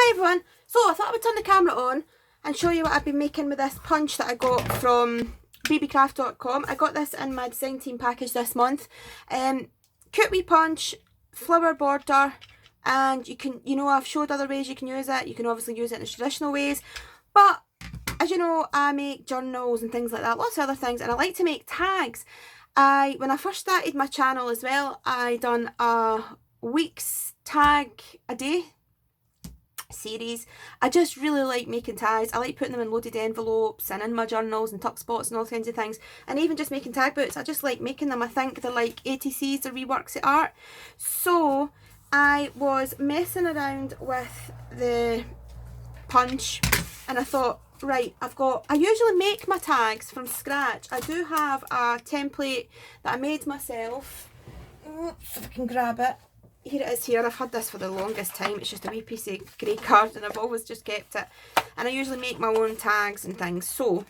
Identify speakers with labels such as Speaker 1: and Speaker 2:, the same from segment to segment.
Speaker 1: Hi everyone, so I thought I would turn the camera on and show you what I've been making with this punch that I got from bbcraft.com. I got this in my design team package this month. Cute wee punch, flower border, and you can, I've showed other ways you can use it. You can obviously use it in the traditional ways, but as you know, I make journals and things like that, lots of other things, and I like to make tags. When I first started my channel as well, I done a week's tag a day series. I just really like making tags. I like putting them in loaded envelopes and in my journals and tuck spots and all kinds of things, and even just making tag books. I just like making them. I think they're like ATCs, they're reworks of art. So I was messing around with the punch and I thought, right, I usually make my tags from scratch. I do have a template that I made myself. If I can grab it. Here it is here. I've had this for the longest time. It's just a wee piece of grey card and I've always just kept it. And I usually make my own tags and things. So,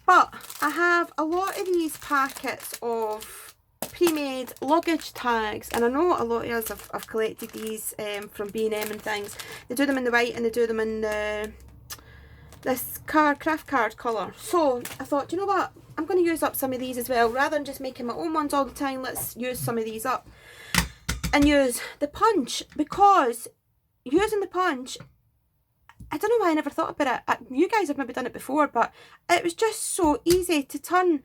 Speaker 1: but I have a lot of these packets of pre-made luggage tags. And I know a lot of us have collected these from B&M and things. They do them in the white and they do them in this craft card colour. So I thought, you know what? I'm going to use up some of these as well. Rather than just making my own ones all the time, let's use some of these up. And use the punch, because using the punch, I don't know why I never thought about it. You guys have maybe done it before, but it was just so easy to turn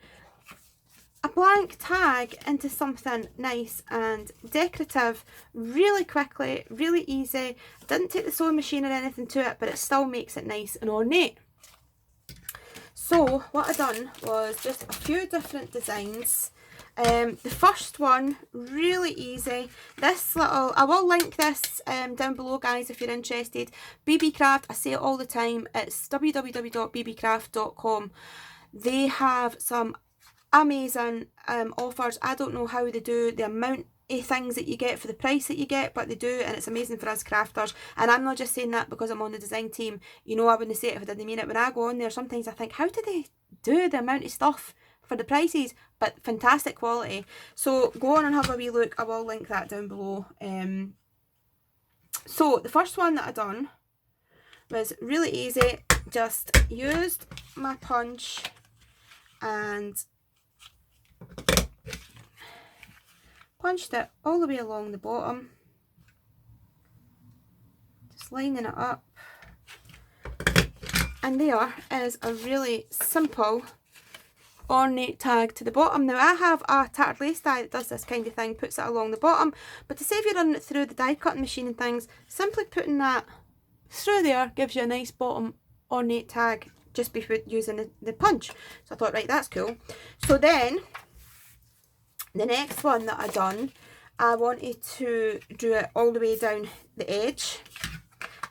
Speaker 1: a blank tag into something nice and decorative really quickly, really easy. I didn't take the sewing machine or anything to it, but it still makes it nice and ornate. So what I done was just a few different designs. The first one, really easy. This little, I will link this down below, guys, if you're interested. BB Craft, I say it all the time, it's www.bbcraft.com. They have some amazing offers. I don't know how they do the amount of things that you get for the price that you get, but they do, and it's amazing for us crafters. And I'm not just saying that because I'm on the design team. You know, I wouldn't say it if I didn't mean it. When I go on there, sometimes I think, how do they do the amount of stuff for the prices? But fantastic quality. So go on and have a wee look. I will link that down below. So the first one that I done was really easy. Just used my punch and punched it all the way along the bottom, just lining it up, and there is a really simple ornate tag to the bottom. Now I have a tattered lace die that does this kind of thing, puts it along the bottom, but to save you running it through the die cutting machine and things, simply putting that through there gives you a nice bottom ornate tag just before using the punch. So I thought, right, that's cool. So then the next one that I done, I wanted to do it all the way down the edge.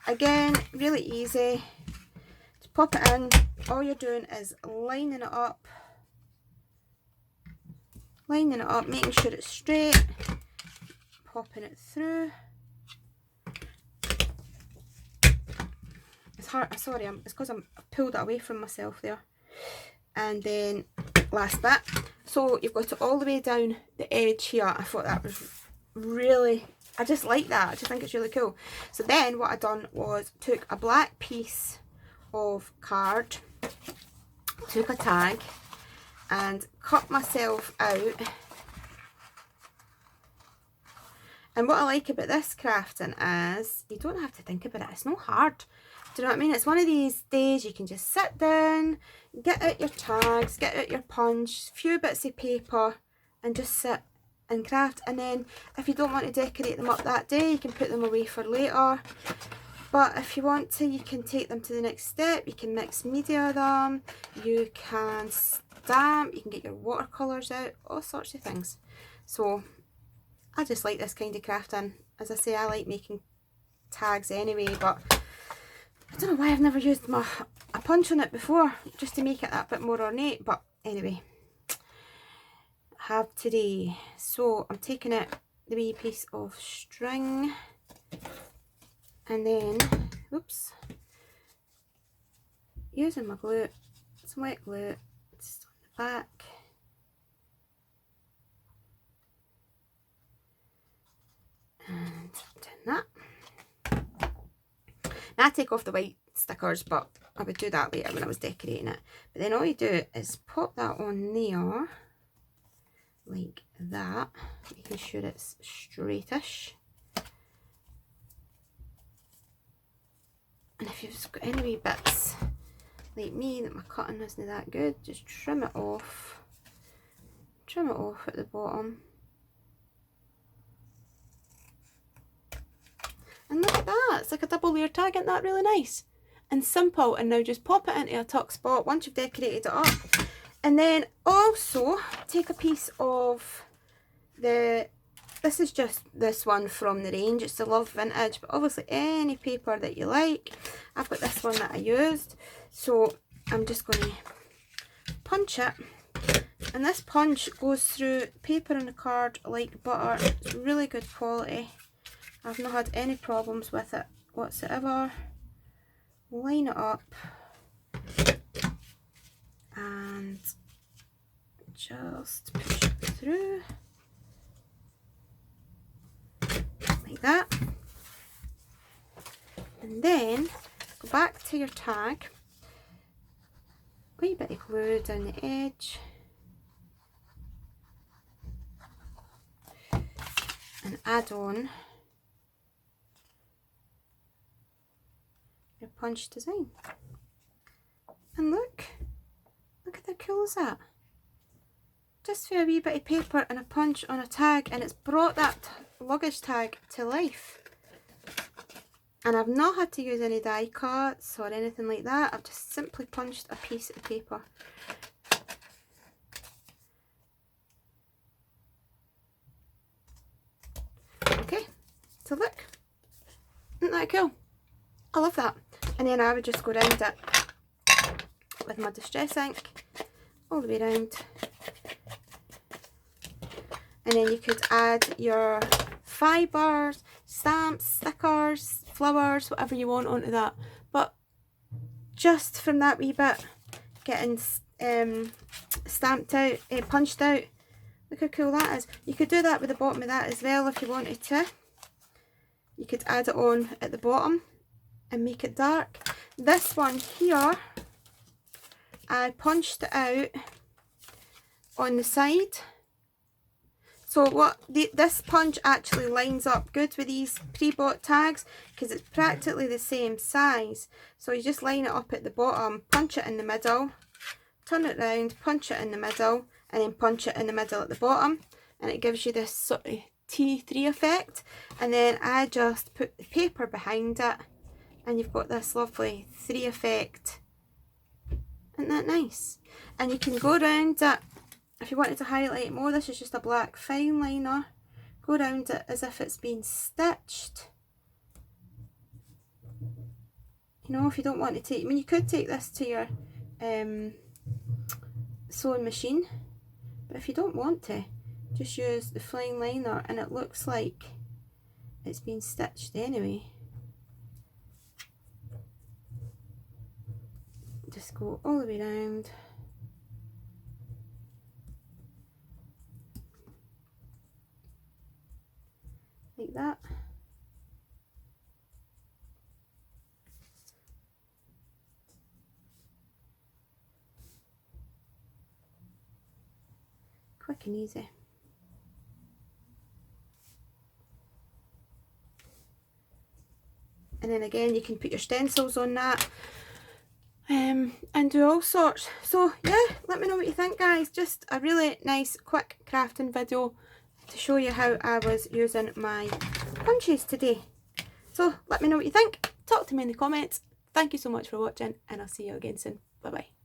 Speaker 1: Again, really easy to pop it in. All you're doing is lining it up, making sure it's straight, popping it through. It's hard, sorry, it's because I pulled it away from myself there. And then last bit. So you've got it all the way down the edge here. I thought that was really, I just like that. I just think it's really cool. So then what I done was took a black piece of card, took a tag, and cut myself out. And what I like about this crafting is you don't have to think about it. It's not hard. Do you know what I mean? It's one of these days you can just sit down, get out your tags, get out your punch, a few bits of paper, and just sit and craft. And then if you don't want to decorate them up that day, you can put them away for later. But if you want to, you can take them to the next step. You can mix media them, you can stamp, you can get your watercolours out, all sorts of things. So I just like this kind of crafting. As I say, I like making tags anyway, but I don't know why I've never used a punch on it before, just to make it that bit more ornate. But anyway, I have today. So I'm taking it, the wee piece of string, and then, oops, using my glue, some wet glue, just on the back. And doing that. And I take off the white stickers, but I would do that later when I was decorating it. But then all you do is pop that on there, like that, making sure it's straightish. And if you've got any wee bits like me that my cutting isn't that good, just trim it off. Trim it off at the bottom. And look at that, it's like a double layer tag, isn't that really nice? And simple. And now just pop it into a tuck spot once you've decorated it up. And then also take a piece of the, this is just this one from the range, it's the Love Vintage, but obviously any paper that you like. I've got this one that I used, so I'm just going to punch it. And this punch goes through paper and the card like butter. It's really good quality. I've not had any problems with it whatsoever. Line it up and just push it through like that. And then go back to your tag, wee bit of glue down the edge, and add on your punch design. And look at how cool is that? Just for a wee bit of paper and a punch on a tag, and it's brought that luggage tag to life. And I've not had to use any die cuts or anything like that. I've just simply punched a piece of paper. Okay, so look, isn't that cool? I love that. And then I would just go around it with my distress ink all the way around. And then you could add your fibres, stamps, stickers, flowers, whatever you want onto that. But just from that wee bit getting stamped out, punched out, look how cool that is. You could do that with the bottom of that as well if you wanted to. You could add it on at the bottom and make it dark. This one here, I punched it out on the side. So what this punch actually lines up good with these pre-bought tags because it's practically the same size. So you just line it up at the bottom, punch it in the middle, turn it round, punch it in the middle, and then punch it in the middle at the bottom, and it gives you this sort of T3 effect. And then I just put the paper behind it, and you've got this lovely 3 effect. Isn't that nice? And you can go around it if you wanted to highlight it more. This is just a black fine liner. Go around it as if it's been stitched. You know, if you don't want to take, I mean, you could take this to your sewing machine, but if you don't want to, just use the fine liner and it looks like it's been stitched anyway. Just go all the way around. Like that. Quick and easy. And then again, you can put your stencils on that and do all sorts. So yeah, let me know what you think, guys. Just a really nice quick crafting video to show you how I was using my punches today. So let me know what you think. Talk to me in the comments. Thank you so much for watching, and I'll see you again soon. Bye bye.